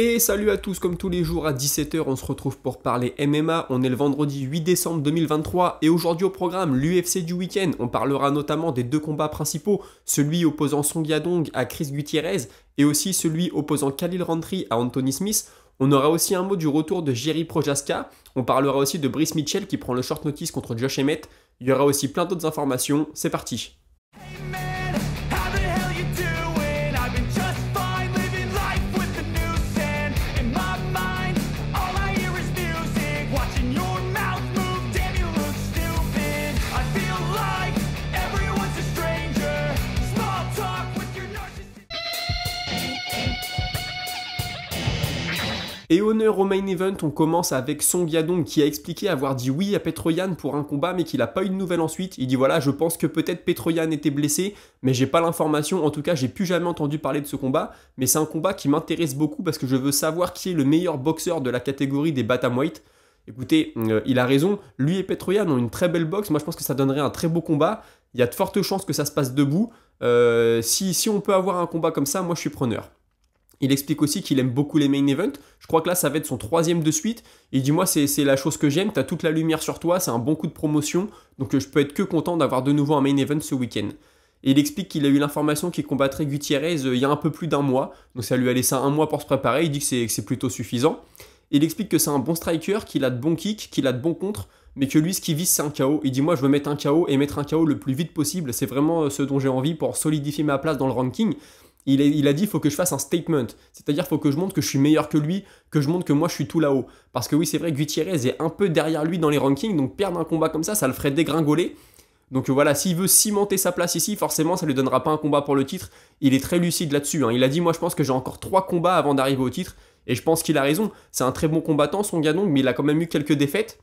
Et salut à tous, comme tous les jours à 17 h, on se retrouve pour parler MMA. On est le vendredi 8 décembre 2023 et aujourd'hui au programme, l'UFC du week-end. On parlera notamment des deux combats principaux, celui opposant Song Yadong à Chris Gutierrez et aussi celui opposant Khalil Rountree à Anthony Smith. On aura aussi un mot du retour de Jiří Procházka. On parlera aussi de Brice Mitchell qui prend le short notice contre Josh Emmett. Il y aura aussi plein d'autres informations. C'est parti. Et honneur au main event, on commence avec Song Yadong qui a expliqué avoir dit oui à Petroyan pour un combat mais qu'il n'a pas eu de nouvelles ensuite. Il dit voilà, je pense que peut-être Petroyan était blessé mais j'ai pas l'information, en tout cas j'ai plus jamais entendu parler de ce combat. Mais c'est un combat qui m'intéresse beaucoup parce que je veux savoir qui est le meilleur boxeur de la catégorie des bantamweight. Écoutez, il a raison, lui et Petroyan ont une très belle boxe, moi je pense que ça donnerait un très beau combat. Il y a de fortes chances que ça se passe debout. Si on peut avoir un combat comme ça, moi je suis preneur. Il explique aussi qu'il aime beaucoup les main events. Je crois que là, ça va être son 3e de suite. Il dit, moi, c'est la chose que j'aime. Tu as toute la lumière sur toi. C'est un bon coup de promotion. Donc, je peux être que content d'avoir de nouveau un main event ce week-end. Et il explique qu'il a eu l'information qu'il combattrait Gutierrez il y a un peu plus d'un mois. Donc, ça lui a laissé un mois pour se préparer. Il dit que c'est plutôt suffisant. Il explique que c'est un bon striker, qu'il a de bons kicks, qu'il a de bons contres. Mais que lui, ce qu'il vise, c'est un KO. Il dit, moi, je veux mettre un KO et mettre un KO le plus vite possible. C'est vraiment ce dont j'ai envie pour solidifier ma place dans le ranking. Il a dit, il faut que je fasse un statement, c'est-à-dire il faut que je montre que je suis meilleur que lui, que je montre que moi je suis tout là-haut. Parce que oui, c'est vrai, Gutierrez est un peu derrière lui dans les rankings, donc perdre un combat comme ça le ferait dégringoler. Donc voilà, s'il veut cimenter sa place ici, forcément ça lui donnera pas un combat pour le titre. Il est très lucide là-dessus, hein. Il a dit, moi je pense que j'ai encore 3 combats avant d'arriver au titre, et je pense qu'il a raison. C'est un très bon combattant, Song Yadong, mais il a quand même eu quelques défaites.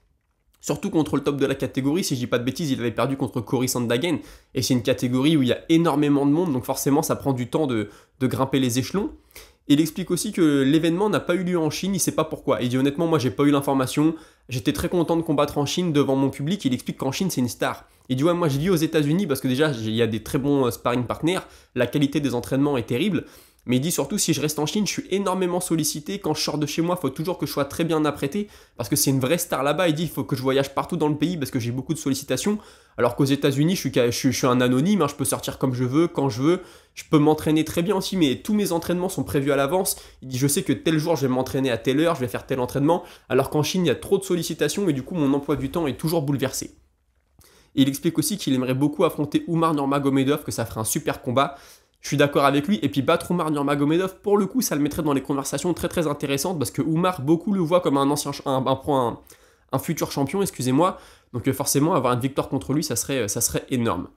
Surtout contre le top de la catégorie, si je dis pas de bêtises, il avait perdu contre Cory Sandhagen. Et c'est une catégorie où il y a énormément de monde, donc forcément ça prend du temps de grimper les échelons. Et il explique aussi que l'événement n'a pas eu lieu en Chine, il sait pas pourquoi. Il dit honnêtement, moi j'ai pas eu l'information, j'étais très content de combattre en Chine devant mon public. Il explique qu'en Chine c'est une star. Il dit ouais, moi je vis aux États-Unis parce que déjà il y a des très bons sparring partners, la qualité des entraînements est terrible. Mais il dit surtout, si je reste en Chine, je suis énormément sollicité. Quand je sors de chez moi, il faut toujours que je sois très bien apprêté. Parce que c'est une vraie star là-bas. Il dit, il faut que je voyage partout dans le pays parce que j'ai beaucoup de sollicitations. Alors qu'aux États-Unis, je suis un anonyme. Hein, je peux sortir comme je veux, quand je veux. Je peux m'entraîner très bien aussi, mais tous mes entraînements sont prévus à l'avance. Il dit, je sais que tel jour, je vais m'entraîner à telle heure, je vais faire tel entraînement. Alors qu'en Chine, il y a trop de sollicitations et du coup, mon emploi du temps est toujours bouleversé. Et il explique aussi qu'il aimerait beaucoup affronter Umar Nurmagomedov, que ça ferait un super combat. Je suis d'accord avec lui, et puis battre Umar Nurmagomedov, pour le coup, ça le mettrait dans les conversations très très intéressantes, parce que Umar, beaucoup le voient comme un futur champion, excusez-moi, donc forcément, avoir une victoire contre lui, ça serait énorme.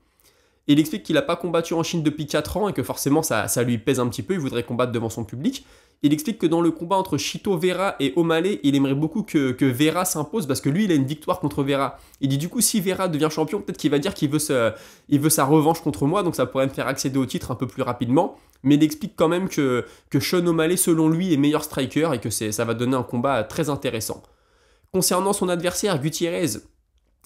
Et il explique qu'il n'a pas combattu en Chine depuis 4 ans, et que forcément, ça lui pèse un petit peu, il voudrait combattre devant son public. Il explique que dans le combat entre Chito Vera et O'Malley, il aimerait beaucoup que Vera s'impose parce que lui, il a une victoire contre Vera. Il dit du coup, si Vera devient champion, peut-être qu'il va dire qu'il veut sa revanche contre moi, donc ça pourrait me faire accéder au titre un peu plus rapidement. Mais il explique quand même que Sean O'Malley, selon lui, est meilleur striker et que ça va donner un combat très intéressant. Concernant son adversaire, Gutierrez,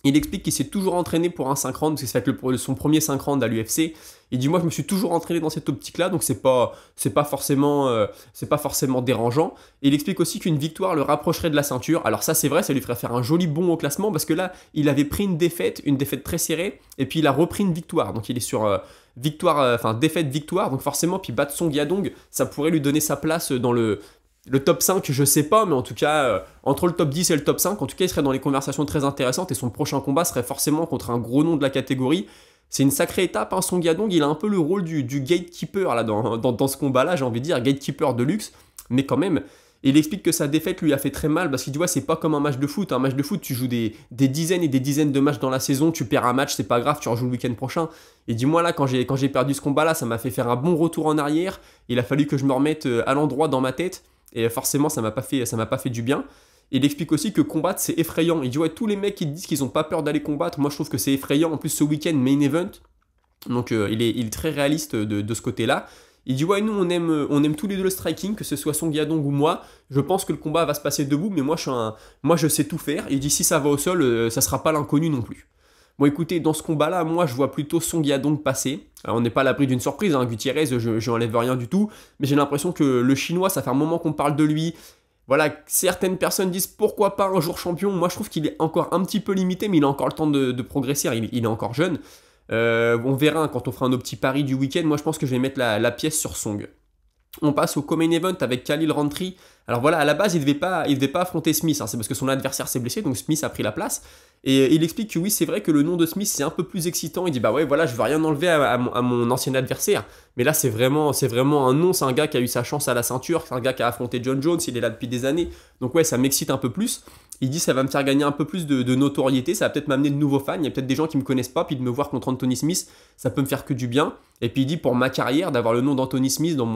il explique qu'il s'est toujours entraîné pour un 5 rounds, parce que ça va être son premier 5 rounds à l'UFC. Il dit moi je me suis toujours entraîné dans cette optique-là, donc c'est pas forcément dérangeant. Et il explique aussi qu'une victoire le rapprocherait de la ceinture. Alors ça c'est vrai, ça lui ferait faire un joli bond au classement, parce que là il avait pris une défaite très serrée, et puis il a repris une victoire. Donc il est sur défaite-victoire, donc forcément, puis battre Song Yadong, ça pourrait lui donner sa place dans le top 5, je sais pas, mais en tout cas, entre le top 10 et le top 5, en tout cas, il serait dans les conversations très intéressantes et son prochain combat serait forcément contre un gros nom de la catégorie. C'est une sacrée étape, hein, Song Yadong, il a un peu le rôle du gatekeeper là, dans ce combat-là, j'ai envie de dire, gatekeeper de luxe, mais quand même. Et il explique que sa défaite lui a fait très mal parce qu'il dit ouais, c'est pas comme un match de foot. Un match de foot, tu joues des dizaines et des dizaines de matchs dans la saison, tu perds un match, c'est pas grave, tu rejoues le week-end prochain. Et dis-moi là, quand j'ai perdu ce combat-là, ça m'a fait faire un bon retour en arrière. Il a fallu que je me remette à l'endroit dans ma tête. Et forcément, ça m'a pas fait du bien. Et il explique aussi que combattre, c'est effrayant. Il dit, ouais, tous les mecs qui disent qu'ils ont pas peur d'aller combattre, moi je trouve que c'est effrayant. En plus, ce week-end, main event. Donc il est très réaliste de ce côté-là. Il dit, ouais, nous, on aime tous les deux le striking, que ce soit Song Yadong ou moi. Je pense que le combat va se passer debout, mais moi, je sais tout faire. Il dit, si ça va au sol, ça sera pas l'inconnu non plus. Bon écoutez, dans ce combat-là, moi je vois plutôt Song Yadong passer. Alors, on n'est pas à l'abri d'une surprise, hein. Gutiérrez, je n'enlève rien du tout, mais j'ai l'impression que le Chinois, ça fait un moment qu'on parle de lui. Voilà, certaines personnes disent pourquoi pas un jour champion. Moi je trouve qu'il est encore un petit peu limité, mais il a encore le temps de progresser, il est encore jeune. On verra hein, quand on fera nos petits paris du week-end. Moi je pense que je vais mettre la pièce sur Song. On passe au co-main event avec Khalil Rountree. Alors voilà, à la base, il devait pas affronter Smith. Hein. C'est parce que son adversaire s'est blessé, donc Smith a pris la place. Et il explique que oui, c'est vrai que le nom de Smith, c'est un peu plus excitant. Il dit, bah ouais, voilà, je veux rien enlever à mon ancien adversaire. Mais là, c'est vraiment un nom. C'est un gars qui a eu sa chance à la ceinture. C'est un gars qui a affronté John Jones. Il est là depuis des années. Donc ouais, ça m'excite un peu plus. Il dit, ça va me faire gagner un peu plus de notoriété. Ça va peut-être m'amener de nouveaux fans. Il y a peut-être des gens qui me connaissent pas. Puis de me voir contre Anthony Smith, ça peut me faire que du bien. Et puis il dit, pour ma carrière, d'avoir le nom d'Anthony Smith dans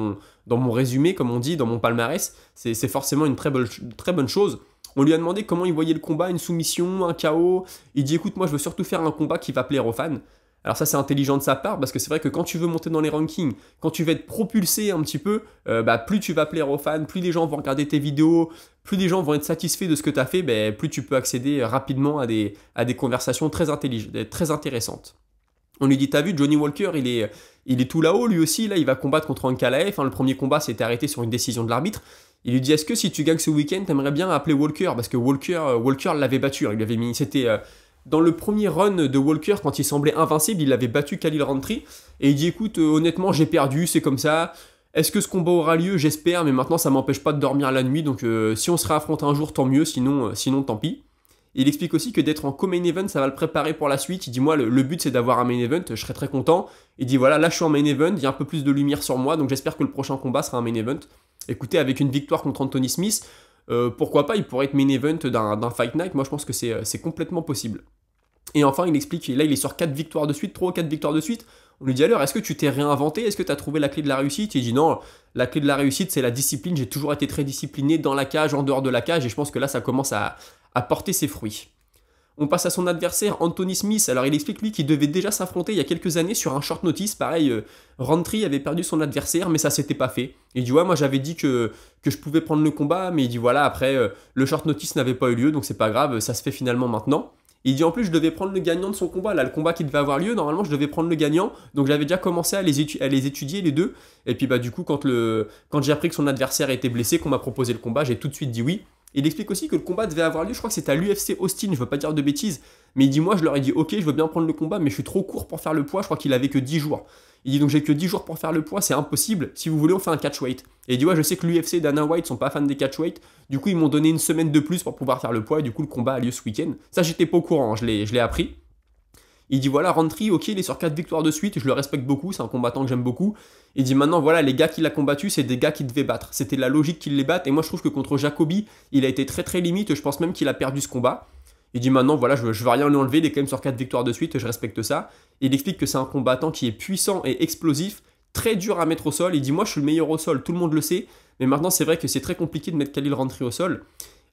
mon résumé, comme on dit, dans mon palmarès, c'est forcément une très bonne chose. On lui a demandé comment il voyait le combat, une soumission, un KO. Il dit, écoute, moi je veux surtout faire un combat qui va plaire aux fans. Alors ça c'est intelligent de sa part, parce que c'est vrai que quand tu veux monter dans les rankings, quand tu veux être propulsé un petit peu, plus tu vas plaire aux fans, plus les gens vont regarder tes vidéos, plus les gens vont être satisfaits de ce que tu as fait, plus tu peux accéder rapidement à des conversations très intéressantes. On lui dit, t'as vu, Johnny Walker, il est tout là-haut, lui aussi, là, il va combattre contre Ankalaev. Le premier combat s'était arrêté sur une décision de l'arbitre. Il lui dit, est-ce que si tu gagnes ce week-end, t'aimerais bien appeler Walker? Parce que Walker l'avait battu, hein. Il avait mis, c'était dans le premier run de Walker, quand il semblait invincible, il avait battu Khalil Rountree. Et il dit, écoute, honnêtement, j'ai perdu, c'est comme ça. Est-ce que ce combat aura lieu? J'espère, mais maintenant, ça m'empêche pas de dormir la nuit. Donc, si on se réaffronte un jour, tant mieux, sinon tant pis. Il explique aussi que d'être en co-main event, ça va le préparer pour la suite. Il dit, moi, le but, c'est d'avoir un main event, je serais très content. Il dit, voilà, là, je suis en main event, il y a un peu plus de lumière sur moi, donc j'espère que le prochain combat sera un main event. Écoutez, avec une victoire contre Anthony Smith, pourquoi pas, il pourrait être main event d'un Fight Night. Moi, je pense que c'est complètement possible. Et enfin, il explique, là, il est sur 4 victoires de suite, 3 ou 4 victoires de suite. On lui dit, alors, est-ce que tu t'es réinventé? Est-ce que tu as trouvé la clé de la réussite? Il dit, non, la clé de la réussite, c'est la discipline. J'ai toujours été très discipliné dans la cage, en dehors de la cage, et je pense que là, ça commence à porter ses fruits. On passe à son adversaire, Anthony Smith. Alors il explique lui qu'il devait déjà s'affronter il y a quelques années sur un short notice. Pareil, Rountree avait perdu son adversaire, mais ça s'était pas fait. Il dit ouais, moi j'avais dit que je pouvais prendre le combat, mais il dit voilà, après le short notice n'avait pas eu lieu, donc c'est pas grave, ça se fait finalement maintenant. Il dit en plus je devais prendre le gagnant de son combat, là le combat qui devait avoir lieu, normalement je devais prendre le gagnant, donc j'avais déjà commencé à les étudier les deux. Et puis du coup quand j'ai appris que son adversaire était blessé, qu'on m'a proposé le combat, j'ai tout de suite dit oui. Il explique aussi que le combat devait avoir lieu, je crois que c'était à l'UFC Austin, je veux pas dire de bêtises, mais il dit moi je leur ai dit ok je veux bien prendre le combat mais je suis trop court pour faire le poids, je crois qu'il avait que 10 jours. Il dit donc j'ai que 10 jours pour faire le poids, c'est impossible, si vous voulez on fait un catchweight. Et il dit ouais je sais que l'UFC et Dana White sont pas fans des catchweight, du coup ils m'ont donné une semaine de plus pour pouvoir faire le poids et du coup le combat a lieu ce week-end. Ça j'étais pas au courant, hein, je l'ai appris. Il dit voilà, Rountree, ok, il est sur 4 victoires de suite, je le respecte beaucoup, c'est un combattant que j'aime beaucoup. Il dit maintenant, voilà, les gars qu'il a combattus, c'est des gars qu'il devait battre. C'était la logique qu'il les batte, et moi je trouve que contre Jacobi, il a été très très limite, je pense même qu'il a perdu ce combat. Il dit maintenant, voilà, je veux rien lui enlever, il est quand même sur 4 victoires de suite, je respecte ça. Il explique que c'est un combattant qui est puissant et explosif, très dur à mettre au sol. Il dit moi je suis le meilleur au sol, tout le monde le sait, mais maintenant c'est vrai que c'est très compliqué de mettre Khalil Rountree au sol.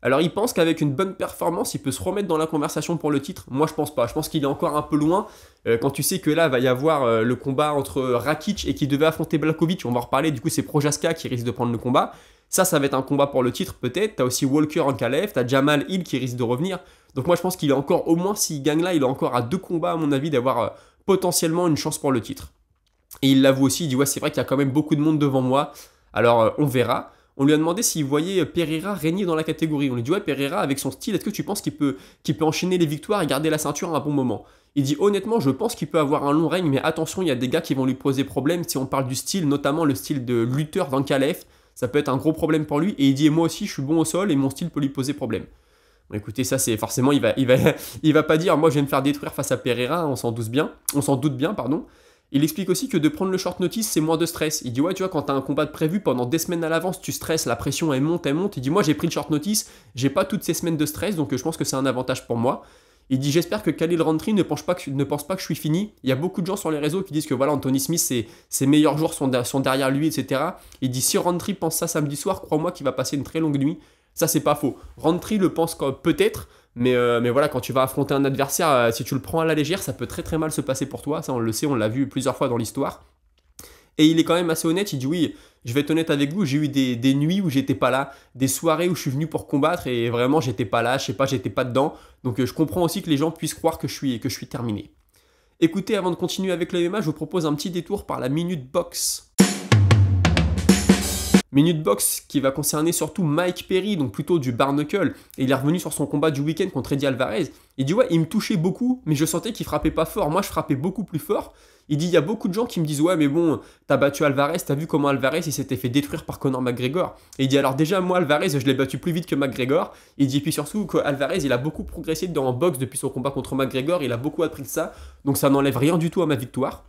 Alors il pense qu'avec une bonne performance, il peut se remettre dans la conversation pour le titre. Moi je pense pas, je pense qu'il est encore un peu loin. Quand tu sais que là va y avoir le combat entre Rakic et qui devait affronter Blachowicz, on va en reparler, du coup c'est Prochaska qui risque de prendre le combat. Ça va être un combat pour le titre peut-être. T'as aussi Walker Ankalaev, t'as Jamal Hill qui risque de revenir. Donc moi je pense qu'il est encore, au moins s'il gagne là, il est encore à 2 combats à mon avis d'avoir potentiellement une chance pour le titre. Et il l'avoue aussi, il dit ouais c'est vrai qu'il y a quand même beaucoup de monde devant moi, alors on verra. On lui a demandé s'il voyait Pereira régner dans la catégorie. On lui dit ouais Pereira avec son style, est-ce que tu penses qu'il peut enchaîner les victoires et garder la ceinture à un bon moment? Il dit honnêtement je pense qu'il peut avoir un long règne, mais attention il y a des gars qui vont lui poser problème si on parle du style, notamment le style de lutteur d'Ankalaev, ça peut être un gros problème pour lui. Et il dit et moi aussi je suis bon au sol et mon style peut lui poser problème. Bon, écoutez ça c'est forcément il va pas dire moi je vais me faire détruire face à Pereira, on s'en doute bien pardon. Il explique aussi que de prendre le short notice, c'est moins de stress. Il dit ouais, tu vois, quand t'as un combat de prévu pendant des semaines à l'avance, tu stresses, la pression elle monte. Il dit moi j'ai pris le short notice, j'ai pas toutes ces semaines de stress, donc je pense que c'est un avantage pour moi. Il dit j'espère que Khalil Rountree ne pense pas que je suis fini. Il y a beaucoup de gens sur les réseaux qui disent que voilà, Anthony Smith, ses meilleurs jours sont derrière lui, etc. Il dit si Rountree pense ça samedi soir, crois-moi qu'il va passer une très longue nuit. Ça c'est pas faux. Rountree le pense peut-être. Mais voilà, quand tu vas affronter un adversaire, si tu le prends à la légère, ça peut très très mal se passer pour toi. Ça, on le sait, on l'a vu plusieurs fois dans l'histoire. Et il est quand même assez honnête, il dit oui, je vais être honnête avec vous, j'ai eu des nuits où j'étais pas là, des soirées où je suis venu pour combattre et vraiment j'étais pas là, je sais pas, j'étais pas dedans. Donc je comprends aussi que les gens puissent croire que je suis terminé. Écoutez, avant de continuer avec le MMA, je vous propose un petit détour par la Minute Box. Minute Box qui va concerner surtout Mike Perry, donc plutôt du bare knuckle. Et il est revenu sur son combat du week-end contre Eddie Alvarez. Il dit ouais, il me touchait beaucoup, mais je sentais qu'il frappait pas fort. Moi, je frappais beaucoup plus fort. Il dit il y a beaucoup de gens qui me disent ouais, mais bon, t'as battu Alvarez, t'as vu comment Alvarez il s'était fait détruire par Conor McGregor. Et il dit alors déjà moi Alvarez, je l'ai battu plus vite que McGregor. Il dit puis surtout que Alvarez il a beaucoup progressé dans le boxe depuis son combat contre McGregor, il a beaucoup appris de ça, donc ça n'enlève rien du tout à ma victoire.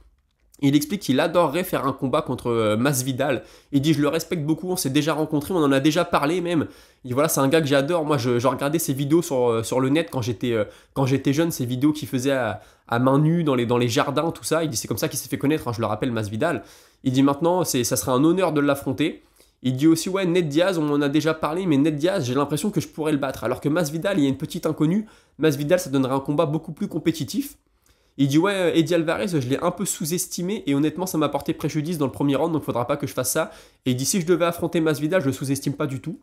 Il explique qu'il adorerait faire un combat contre Masvidal. Il dit je le respecte beaucoup, on s'est déjà rencontrés, on en a déjà parlé même. Il dit voilà, c'est un gars que j'adore. Moi je regardais ses vidéos sur le net quand j'étais jeune, ces vidéos qu'il faisait à main nue dans les jardins, tout ça. Il dit c'est comme ça qu'il s'est fait connaître, hein, je le rappelle, Masvidal. Il dit maintenant ça serait un honneur de l'affronter. Il dit aussi ouais, Ned Diaz, on en a déjà parlé, mais Ned Diaz j'ai l'impression que je pourrais le battre. Alors que Masvidal, il y a une petite inconnue. Masvidal ça donnerait un combat beaucoup plus compétitif. Il dit ouais, Eddie Alvarez, je l'ai un peu sous-estimé et honnêtement ça m'a porté préjudice dans le premier round, donc faudra pas que je fasse ça. Et il dit si je devais affronter Masvidal, je le sous-estime pas du tout.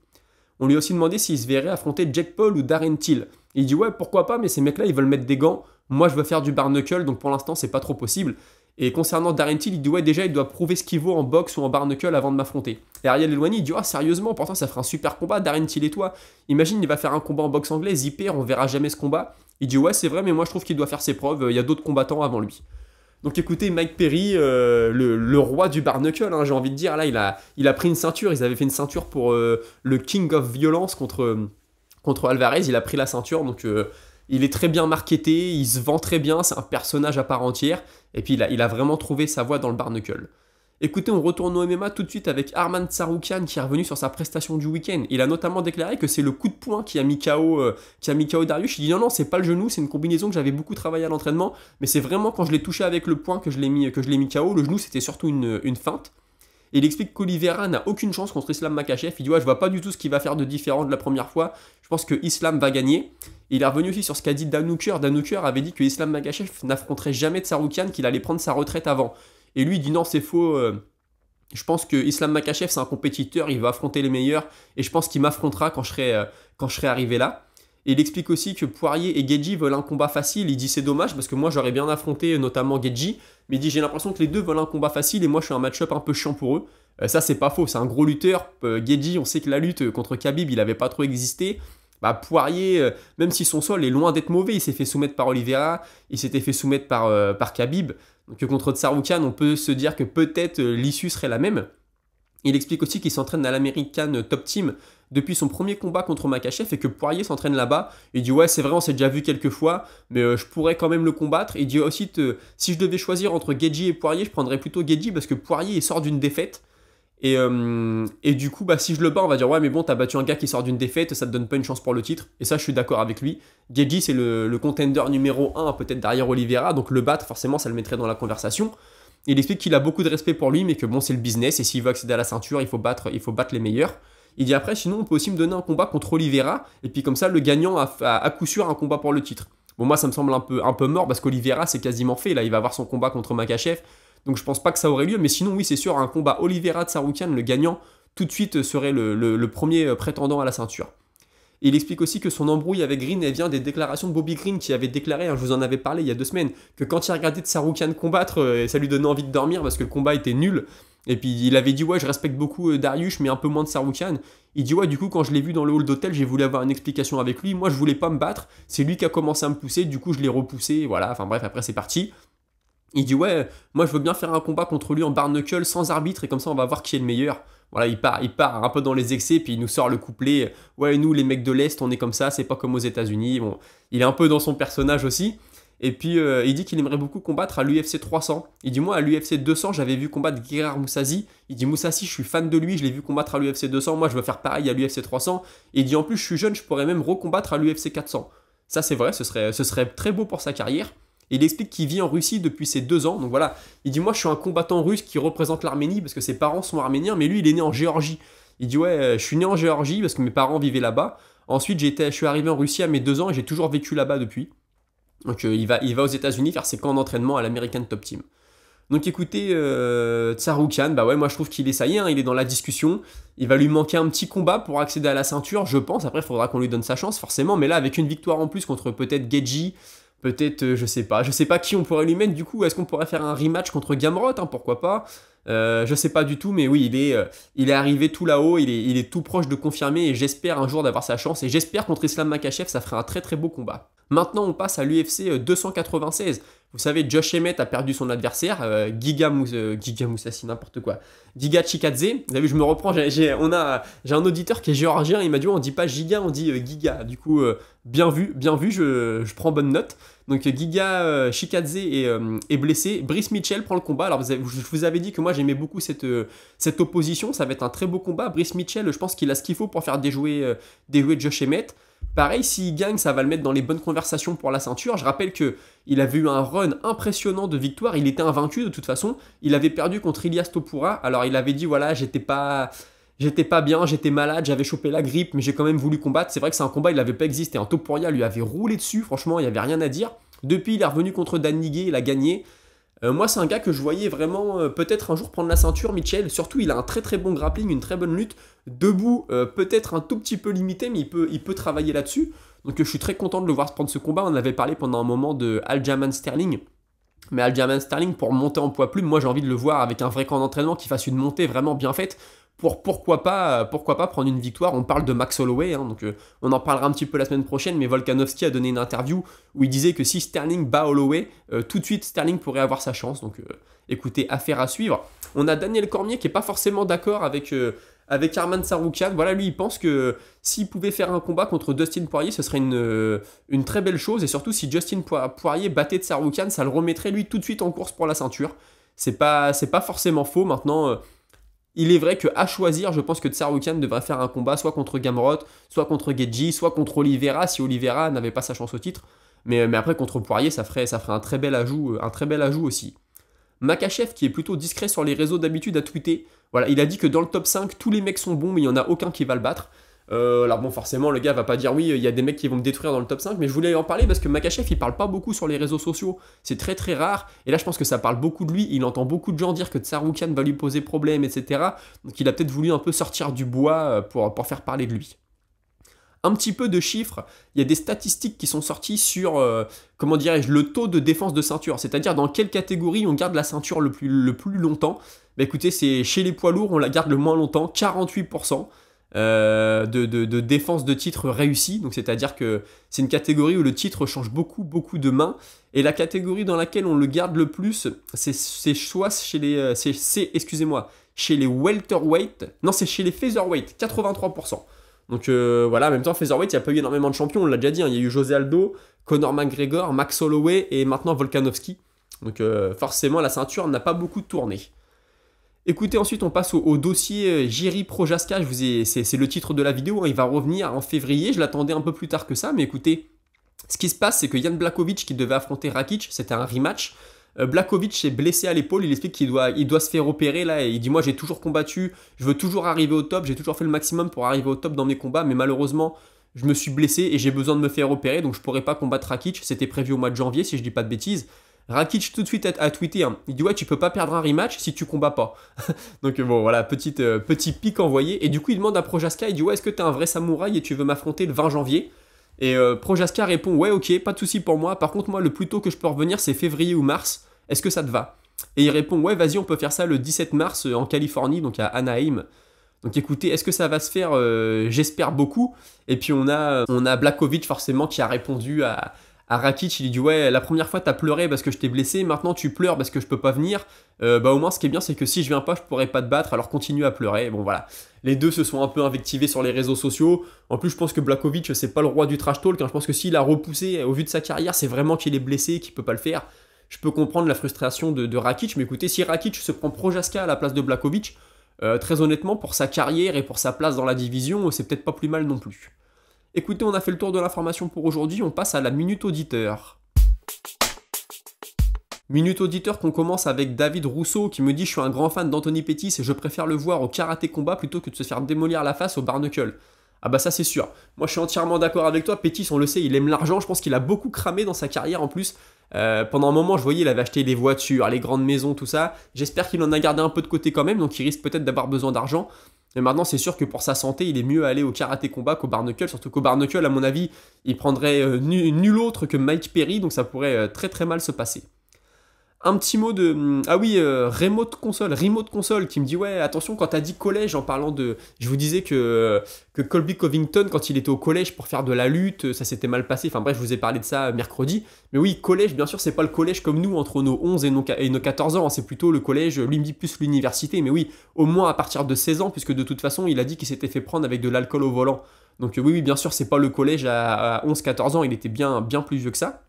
On lui a aussi demandé s'il se verrait affronter Jake Paul ou Darren Till. Il dit ouais, pourquoi pas, mais ces mecs-là ils veulent mettre des gants. Moi je veux faire du bare knuckle, donc pour l'instant c'est pas trop possible. Et concernant Darren Till, il dit ouais, déjà il doit prouver ce qu'il vaut en boxe ou en bare knuckle avant de m'affronter. Et Ariel Helwani, il dit ah sérieusement, pourtant ça ferait un super combat, Darren Till et toi. Imagine, il va faire un combat en boxe anglaise, il perd, on verra jamais ce combat. Il dit ouais, c'est vrai, mais moi je trouve qu'il doit faire ses preuves, il y a d'autres combattants avant lui. Donc écoutez, Mike Perry, le roi du bare knuckle, hein, j'ai envie de dire, là il a pris une ceinture, ils avaient fait une ceinture pour le King of Violence contre Alvarez, il a pris la ceinture, donc il est très bien marketé, il se vend très bien, c'est un personnage à part entière, et puis il a vraiment trouvé sa voie dans le bare knuckle. Écoutez, on retourne au MMA tout de suite avec Arman Tsarukyan qui est revenu sur sa prestation du week-end. Il a notamment déclaré que c'est le coup de poing qui a mis KO Dariush. Il dit non, c'est pas le genou, c'est une combinaison que j'avais beaucoup travaillé à l'entraînement, mais c'est vraiment quand je l'ai touché avec le poing que je l'ai mis KO. Le genou, c'était surtout une feinte. Et il explique qu'Oliveira n'a aucune chance contre Islam Makhachev. Il dit ouais, je vois pas du tout ce qu'il va faire de différent de la première fois. Je pense que Islam va gagner. Et il est revenu aussi sur ce qu'a dit Dan Hooker. Dan Hooker avait dit que Islam Makhachev n'affronterait jamais Tsarukyan, qu'il allait prendre sa retraite avant. Et lui, il dit non, c'est faux. Je pense que Islam Makhachev, c'est un compétiteur, il va affronter les meilleurs. Et je pense qu'il m'affrontera quand je serai arrivé là. Et il explique aussi que Poirier et Gedji veulent un combat facile. Il dit c'est dommage parce que moi j'aurais bien affronté notamment Gedji. Mais il dit j'ai l'impression que les deux veulent un combat facile et moi je suis un match-up un peu chiant pour eux. Ça c'est pas faux, c'est un gros lutteur. Gedji, on sait que la lutte contre Khabib, il avait pas trop existé. Bah, Poirier, même si son sol est loin d'être mauvais, il s'est fait soumettre par Oliveira, il s'était fait soumettre par Khabib. Donc contre Tsarukyan, on peut se dire que peut-être l'issue serait la même. Il explique aussi qu'il s'entraîne à l'American Top Team depuis son premier combat contre Makhachev et que Poirier s'entraîne là-bas. Il dit ouais, c'est vrai, on s'est déjà vu quelques fois, mais je pourrais quand même le combattre. Il dit aussi si je devais choisir entre Gedji et Poirier, je prendrais plutôt Gedji parce que Poirier il sort d'une défaite. Et du coup, bah, si je le bats, on va dire ouais, mais bon, t'as battu un gars qui sort d'une défaite, ça te donne pas une chance pour le titre. Et ça, je suis d'accord avec lui. Gedji, c'est le contender numéro 1, peut-être derrière Oliveira, donc le battre, forcément, ça le mettrait dans la conversation. Il explique qu'il a beaucoup de respect pour lui, mais que bon, c'est le business, et s'il veut accéder à la ceinture, il faut battre les meilleurs. Il dit après, sinon, on peut aussi me donner un combat contre Oliveira, et puis comme ça, le gagnant a à coup sûr un combat pour le titre. Bon, moi, ça me semble un peu mort, parce qu'Oliveira, c'est quasiment fait. Là, il va avoir son combat contre Makhachev. Donc je pense pas que ça aurait lieu, mais sinon oui c'est sûr, un combat Oliveira-Tsarukyan, le gagnant tout de suite serait le premier prétendant à la ceinture. Et il explique aussi que son embrouille avec Green, elle vient des déclarations de Bobby Green qui avait déclaré, hein, je vous en avais parlé il y a 2 semaines, que quand il regardait Tsarukyan combattre, ça lui donnait envie de dormir parce que le combat était nul. Et puis il avait dit ouais, je respecte beaucoup Dariush mais un peu moins de Tsarukyan. Il dit ouais, du coup quand je l'ai vu dans le hall d'hôtel, j'ai voulu avoir une explication avec lui, moi je voulais pas me battre, c'est lui qui a commencé à me pousser, du coup je l'ai repoussé, voilà, enfin bref, après c'est parti. Il dit ouais, moi je veux bien faire un combat contre lui en bare knuckle sans arbitre et comme ça on va voir qui est le meilleur. Voilà, il part un peu dans les excès puis il nous sort le couplet ouais, nous les mecs de l'Est on est comme ça, c'est pas comme aux États-Unis. Bon, il est un peu dans son personnage aussi. Et puis il dit qu'il aimerait beaucoup combattre à l'UFC 300. Il dit moi à l'UFC 200 j'avais vu combattre Gegard Mousasi. Il dit Mousasi je suis fan de lui, je l'ai vu combattre à l'UFC 200, moi je veux faire pareil à l'UFC 300. Et il dit en plus je suis jeune, je pourrais même recombattre à l'UFC 400. Ça c'est vrai, ce serait très beau pour sa carrière. Et il explique qu'il vit en Russie depuis ses 2 ans. Donc voilà, il dit moi je suis un combattant russe qui représente l'Arménie parce que ses parents sont arméniens, mais lui il est né en Géorgie. Il dit ouais, je suis né en Géorgie parce que mes parents vivaient là-bas. Ensuite je suis arrivé en Russie à mes 2 ans et j'ai toujours vécu là-bas depuis. Donc il va aux États-Unis faire ses camps d'entraînement à l'American Top Team. Donc écoutez, Tsarukyan, bah ouais, moi je trouve qu'il est, ça y est, hein, il est dans la discussion. Il va lui manquer un petit combat pour accéder à la ceinture, je pense. Après, il faudra qu'on lui donne sa chance, forcément. Mais là, avec une victoire en plus contre peut-être Geji, peut-être, je sais pas. Je sais pas qui on pourrait lui mettre, du coup. Est-ce qu'on pourrait faire un rematch contre Gamrot, hein, pourquoi pas. Je sais pas du tout, mais oui, il est arrivé tout là-haut, il est tout proche de confirmer, et j'espère un jour d'avoir sa chance. Et j'espère contre Islam Makhachev, ça ferait un très très beau combat. Maintenant, on passe à l'UFC 296. Vous savez, Josh Emmett a perdu son adversaire, Giga Moussassi, n'importe quoi. Giga Chikadze. Vous avez vu, je me reprends, j'ai un auditeur qui est géorgien, il m'a dit, on dit pas Giga, on dit Giga. Du coup, bien vu, je prends bonne note. Donc Giga Chikadze est blessé. Brice Mitchell prend le combat. Alors je vous avais dit que moi j'aimais beaucoup cette opposition, ça va être un très beau combat. Brice Mitchell, je pense qu'il a ce qu'il faut pour faire déjouer Josh Emmett. Pareil, s'il gagne, ça va le mettre dans les bonnes conversations pour la ceinture. Je rappelle qu'il avait eu un run impressionnant de victoire. Il était invaincu de toute façon. Il avait perdu contre Ilias Topuria. Alors il avait dit, voilà, j'étais pas bien, j'étais malade, j'avais chopé la grippe, mais j'ai quand même voulu combattre. C'est vrai que c'est un combat, il n'avait pas existé. Un Topuria lui avait roulé dessus, franchement, il n'y avait rien à dire. Depuis, il est revenu contre Dan Ige, il a gagné. Moi, c'est un gars que je voyais vraiment peut-être un jour prendre la ceinture, Mitchell. Surtout, il a un très très bon grappling, une très bonne lutte. Debout, peut-être un tout petit peu limité, mais il peut travailler là-dessus. Donc, je suis très content de le voir prendre ce combat. On avait parlé pendant un moment de Aljamain Sterling. Mais Aljamain Sterling, pour monter en poids plume, moi j'ai envie de le voir avec un vrai camp d'entraînement qui fasse une montée vraiment bien faite. Pourquoi pas prendre une victoire. On parle de Max Holloway, hein, donc on en parlera un petit peu la semaine prochaine, mais Volkanovski a donné une interview où il disait que si Sterling bat Holloway, tout de suite Sterling pourrait avoir sa chance. Donc écoutez, affaire à suivre. On a Daniel Cormier qui n'est pas forcément d'accord avec Arman Tsarukyan. Voilà, lui il pense que s'il pouvait faire un combat contre Dustin Poirier, ce serait une très belle chose, et surtout si Dustin Poirier battait Tsarukyan, ça le remettrait lui tout de suite en course pour la ceinture. C'est pas forcément faux. Maintenant, il est vrai qu'à choisir, je pense que Tsarukyan devrait faire un combat soit contre Gamrot, soit contre Geji, soit contre Oliveira, si Oliveira n'avait pas sa chance au titre. Mais après, contre Poirier, ça ferait un très bel ajout aussi. Makhachev, qui est plutôt discret sur les réseaux d'habitude, a tweeté. Voilà, il a dit que dans le top 5, tous les mecs sont bons, mais il n'y en a aucun qui va le battre. Alors bon, forcément, le gars va pas dire oui, il y a des mecs qui vont me détruire dans le top 5, mais je voulais en parler parce que Makhachev, il parle pas beaucoup sur les réseaux sociaux. C'est très très rare, et là je pense que ça parle beaucoup de lui. Il entend beaucoup de gens dire que Tsarukyan va lui poser problème, etc. Donc il a peut-être voulu un peu sortir du bois pour faire parler de lui. Un petit peu de chiffres, il y a des statistiques qui sont sorties sur, comment dirais-je, le taux de défense de ceinture, c'est-à-dire dans quelle catégorie on garde la ceinture le plus longtemps. Bah écoutez, c'est chez les poids lourds, on la garde le moins longtemps, 48%. De défense de titre réussie, donc c'est-à-dire que c'est une catégorie où le titre change beaucoup de mains, et la catégorie dans laquelle on le garde le plus, c'est soit chez les, chez les welterweight, non c'est chez les featherweight, 83%. Donc voilà, en même temps featherweight, il n'y a pas eu énormément de champions, on l'a déjà dit, hein, il y a eu José Aldo, Conor McGregor, Max Holloway et maintenant Volkanovski, donc forcément la ceinture n'a pas beaucoup tourné. Écoutez, ensuite on passe au dossier Jiří Procházka, c'est le titre de la vidéo, hein, il va revenir en février, je l'attendais un peu plus tard que ça, mais écoutez, ce qui se passe c'est que Jan Blachowicz qui devait affronter Rakic, c'était un rematch, Blachowicz s'est blessé à l'épaule, il explique qu'il doit se faire opérer là, et il dit moi j'ai toujours combattu, je veux toujours arriver au top, j'ai toujours fait le maximum pour arriver au top dans mes combats, mais malheureusement je me suis blessé et j'ai besoin de me faire opérer, donc je pourrais pas combattre Rakic, c'était prévu au mois de janvier si je dis pas de bêtises. Rakic tout de suite a tweeté, hein. Il dit ouais tu peux pas perdre un rematch si tu combats pas. Donc bon voilà, petit pic envoyé, et du coup il demande à Procházka, il dit ouais est-ce que t'es un vrai samouraï et tu veux m'affronter le 20 janvier. Et Procházka répond ouais ok, pas de souci pour moi, par contre moi le plus tôt que je peux revenir c'est février ou mars, est-ce que ça te va? Et il répond ouais vas-y on peut faire ça le 17 mars en Californie, donc à Anaheim. Donc écoutez, est-ce que ça va se faire? J'espère beaucoup. Et puis on a Blachowicz forcément qui a répondu à Rakic, il dit ouais la première fois t'as pleuré parce que je t'ai blessé, maintenant tu pleures parce que je peux pas venir, bah au moins ce qui est bien c'est que si je viens pas je pourrais pas te battre, alors continue à pleurer. Bon voilà, les deux se sont un peu invectivés sur les réseaux sociaux. En plus je pense que Blachowicz c'est pas le roi du trash talk, hein. Je pense que s'il a repoussé au vu de sa carrière c'est vraiment qu'il est blessé, qu'il peut pas le faire. Je peux comprendre la frustration de Rakic, mais écoutez, si Rakic se prend Procházka à la place de Blachowicz, très honnêtement pour sa carrière et pour sa place dans la division c'est peut-être pas plus mal non plus. Écoutez, on a fait le tour de l'information pour aujourd'hui, on passe à la Minute Auditeur. Minute Auditeur qu'on commence avec David Rousseau qui me dit « Je suis un grand fan d'Anthony Pettis et je préfère le voir au karaté combat plutôt que de se faire démolir la face au bar knuckle. » Ah bah ça c'est sûr. Moi je suis entièrement d'accord avec toi. Pétis, on le sait, il aime l'argent. Je pense qu'il a beaucoup cramé dans sa carrière en plus. Pendant un moment, je voyais, il avait acheté les voitures, les grandes maisons, tout ça. J'espère qu'il en a gardé un peu de côté quand même, donc il risque peut-être d'avoir besoin d'argent. Mais maintenant, c'est sûr que pour sa santé, il est mieux aller au karaté combat qu'au barnacle. Surtout qu'au barnacle, à mon avis, il prendrait nul autre que Mike Perry, donc ça pourrait très très mal se passer. Un petit mot de... Ah oui, Remote Console, qui me dit, ouais, attention, quand t'as dit collège, en parlant de... Je vous disais que Colby Covington, quand il était au collège pour faire de la lutte, ça s'était mal passé. Enfin bref, je vous ai parlé de ça mercredi. Mais oui, collège, bien sûr, c'est pas le collège comme nous, entre nos 11 et nos 14 ans. Hein, c'est plutôt le collège, lui me dit plus l'université. Mais oui, au moins à partir de 16 ans, puisque de toute façon, il a dit qu'il s'était fait prendre avec de l'alcool au volant. Donc oui, bien sûr, c'est pas le collège à 11-14 ans, il était bien plus vieux que ça.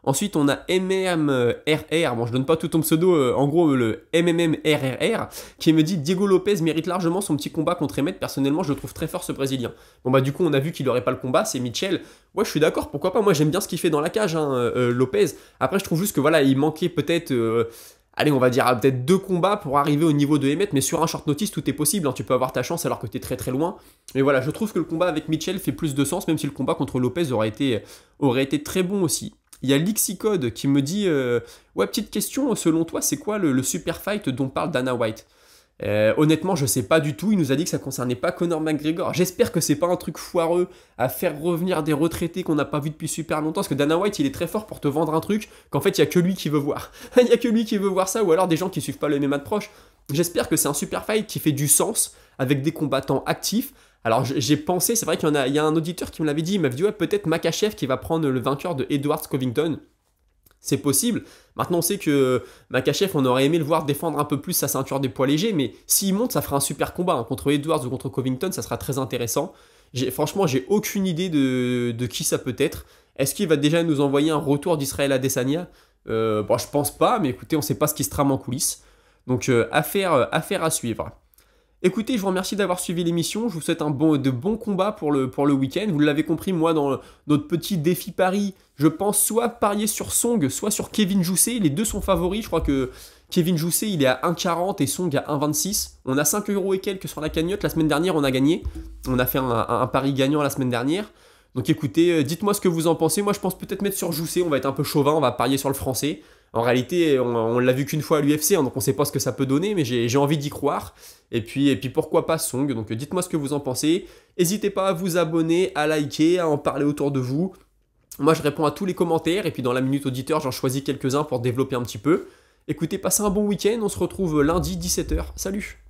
Ensuite, on a MMRR, bon je donne pas tout ton pseudo, en gros le MMMRRR, qui me dit Diego Lopez mérite largement son petit combat contre Emmett, personnellement je le trouve très fort ce Brésilien. Bon bah du coup on a vu qu'il aurait pas le combat, c'est Mitchell, ouais je suis d'accord, pourquoi pas, moi j'aime bien ce qu'il fait dans la cage, hein, Lopez, après je trouve juste que voilà, il manquait peut-être... allez, on va dire peut-être 2 combats pour arriver au niveau de Emmett, mais sur un short notice, tout est possible. Hein, tu peux avoir ta chance alors que tu es très très loin. Mais voilà, je trouve que le combat avec Mitchell fait plus de sens, même si le combat contre Lopez aurait été très bon aussi. Il y a Lixicode qui me dit ouais, petite question, selon toi, c'est quoi le super fight dont parle Dana White? Honnêtement, je sais pas du tout. Il nous a dit que ça concernait pas Conor McGregor. J'espère que c'est pas un truc foireux à faire revenir des retraités qu'on n'a pas vu depuis super longtemps. Parce que Dana White, il est très fort pour te vendre un truc qu'en fait, il y a que lui qui veut voir. Il y a que lui qui veut voir ça, ou alors des gens qui suivent pas le MMA de proche. J'espère que c'est un super fight qui fait du sens avec des combattants actifs. Alors j'ai pensé, c'est vrai qu'il y a un auditeur qui me l'avait dit, il m'avait dit ouais, peut-être Makhachev qui va prendre le vainqueur de Edwards Covington. C'est possible. Maintenant, on sait que Makhachev, on aurait aimé le voir défendre un peu plus sa ceinture des poids légers, mais s'il monte, ça fera un super combat. Hein. Contre Edwards ou contre Covington, ça sera très intéressant. Franchement, j'ai aucune idée de qui ça peut être. Est-ce qu'il va déjà nous envoyer un retour d'Israël Adesanya? Bon, je pense pas, mais écoutez, on sait pas ce qui se trame en coulisses. Donc, affaire à suivre. Écoutez, je vous remercie d'avoir suivi l'émission, je vous souhaite de bons combats pour le week-end. Vous l'avez compris, moi, dans notre petit défi pari, je pense soit parier sur Song, soit sur Kevin Jousset. Les deux sont favoris, je crois que Kevin Jousset, il est à 1,40 et Song à 1,26. On a 5 € et quelques sur la cagnotte, la semaine dernière, on a gagné. On a fait un pari gagnant la semaine dernière. Donc écoutez, dites-moi ce que vous en pensez. Moi, je pense peut-être mettre sur Jousset, on va être un peu chauvin, on va parier sur le français. En réalité, on l'a vu qu'une fois à l'UFC, hein, donc on sait pas ce que ça peut donner, mais j'ai envie d'y croire. Et puis pourquoi pas Song, donc dites-moi ce que vous en pensez. N'hésitez pas à vous abonner, à liker, à en parler autour de vous. Moi je réponds à tous les commentaires, et puis dans la minute auditeur, j'en choisis quelques-uns pour développer un petit peu. Écoutez, passez un bon week-end, on se retrouve lundi 17 h. Salut!